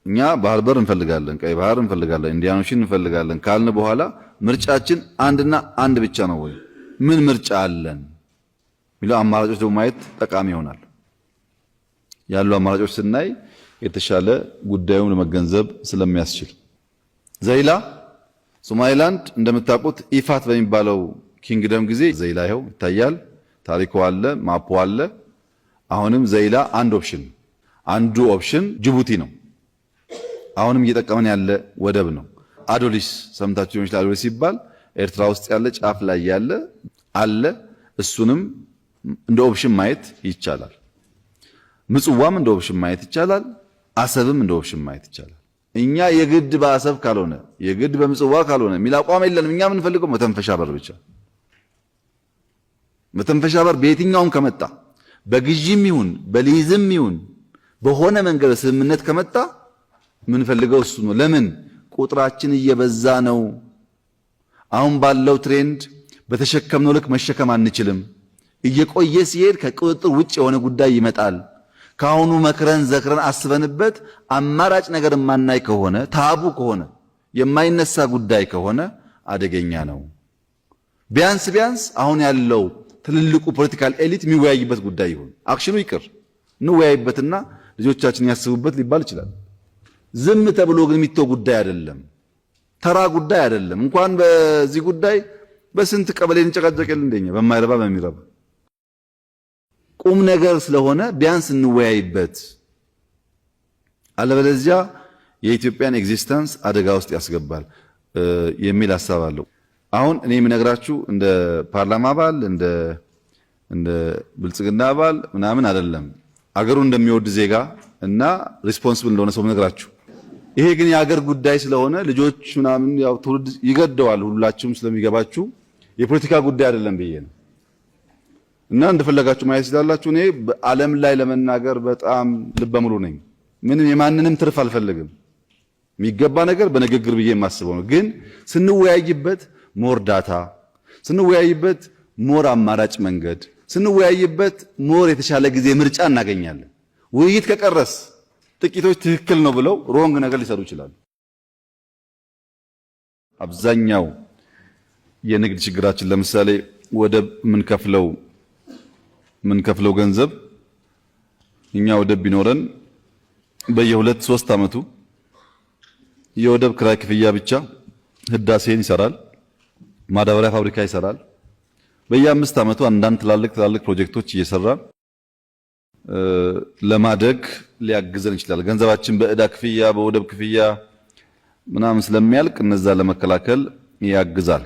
እኛ ባህር በር እንፈልጋለን፣ ቀይ ባህር እንፈልጋለን፣ ኢንዲያን ኦሽን እንፈልጋለን ካልን በኋላ ምርጫችን አንድና አንድ ብቻ ነው ወይ? ምን ምርጫ አለን ሚለው አማራጮች ደግሞ ማየት ጠቃሚ ይሆናል። ያሉ አማራጮች ስናይ የተሻለ ጉዳዩን ለመገንዘብ ስለሚያስችል ዘይላ ሶማሊላንድ እንደምታውቁት ኢፋት በሚባለው ኪንግደም ጊዜ ዘይላ ይኸው ይታያል። ታሪኩ አለ፣ ማፑ አለ። አሁንም ዘይላ አንዱ ኦፕሽን ጅቡቲ ነው። አሁንም እየጠቀመን ያለ ወደብ ነው። አዶሊስ ሰምታችሁ ይሆናል። አዶሊስ ሲባል ኤርትራ ውስጥ ያለ ጫፍ ላይ ያለ አለ። እሱንም እንደ ኦፕሽን ማየት ይቻላል። ምጽዋም እንደ ኦፕሽን ማየት ይቻላል። አሰብም እንደ ኦፕሽን ማየት ይቻላል። እኛ የግድ በአሰብ ካልሆነ የግድ በምጽዋ ካልሆነ የሚል አቋም የለንም። እኛ የምንፈልገው መተንፈሻ በር ብቻ። መተንፈሻ በር በየትኛውም ከመጣ በግዢም ይሁን በሊዝም ይሁን በሆነ መንገድ ስምምነት ከመጣ የምንፈልገው እሱ ነው። ለምን? ቁጥራችን እየበዛ ነው። አሁን ባለው ትሬንድ በተሸከምነው ልክ መሸከም አንችልም። እየቆየ ሲሄድ ከቁጥጥር ውጭ የሆነ ጉዳይ ይመጣል። ካሁኑ መክረን ዘክረን አስበንበት አማራጭ ነገር የማናይ ከሆነ ታቡ ከሆነ የማይነሳ ጉዳይ ከሆነ አደገኛ ነው። ቢያንስ አሁን ያለው ትልልቁ ፖለቲካል ኤሊት የሚወያይበት ጉዳይ ይሁን። አክሽኑ ይቅር እንወያይበትና ልጆቻችን ያስቡበት ሊባል ይችላል። ዝም ተብሎ ግን የሚተው ጉዳይ አይደለም። ተራ ጉዳይ አይደለም። እንኳን በዚህ ጉዳይ በስንት ቀበሌ እንጨቃጨቀል እንደኛ በማይረባ በሚረባ ቁም ነገር ስለሆነ ቢያንስ እንወያይበት። አለበለዚያ የኢትዮጵያን ኤግዚስተንስ አደጋ ውስጥ ያስገባል የሚል ሐሳብ አለው። አሁን እኔ የምነግራችሁ እንደ ፓርላማ አባል እንደ ብልጽግና አባል ምናምን አይደለም። አገሩ እንደሚወድ ዜጋ እና ሪስፖንሲብል እንደሆነ ሰው ምነግራችሁ። ይሄ ግን የአገር ጉዳይ ስለሆነ ልጆች ምናምን ያው ትውልድ ይገደዋል። ሁላችሁም ስለሚገባችሁ የፖለቲካ ጉዳይ አይደለም ብዬ ነው እና እንደፈለጋችሁ ማየት ይችላልላችሁ። እኔ በዓለም ላይ ለመናገር በጣም ልበ ሙሉ ነኝ። ምንም የማንንም ትርፍ አልፈልግም። የሚገባ ነገር በንግግር ብዬ የማስበው ነው። ግን ስንወያይበት ሞር ዳታ፣ ስንወያይበት ሞር አማራጭ መንገድ፣ ስንወያይበት ሞር የተሻለ ጊዜ ምርጫ እናገኛለን። ውይይት ከቀረስ ጥቂቶች ትክክል ነው ብለው ሮንግ ነገር ሊሰሩ ይችላሉ። አብዛኛው የንግድ ችግራችን ለምሳሌ ወደብ ምንከፍለው ገንዘብ እኛ ወደብ ቢኖረን በየ2 3 ዓመቱ የወደብ ክራይ ክፍያ ብቻ ህዳሴን ይሰራል፣ ማዳበሪያ ፋብሪካ ይሰራል። በየ5 ዓመቱ አንዳንድ ትላልቅ ፕሮጀክቶች እየሰራ ለማደግ ሊያግዘን ይችላል። ገንዘባችን በዕዳ ክፍያ በወደብ ክፍያ ምናምን ስለሚያልቅ እነዛ ለመከላከል ያግዛል።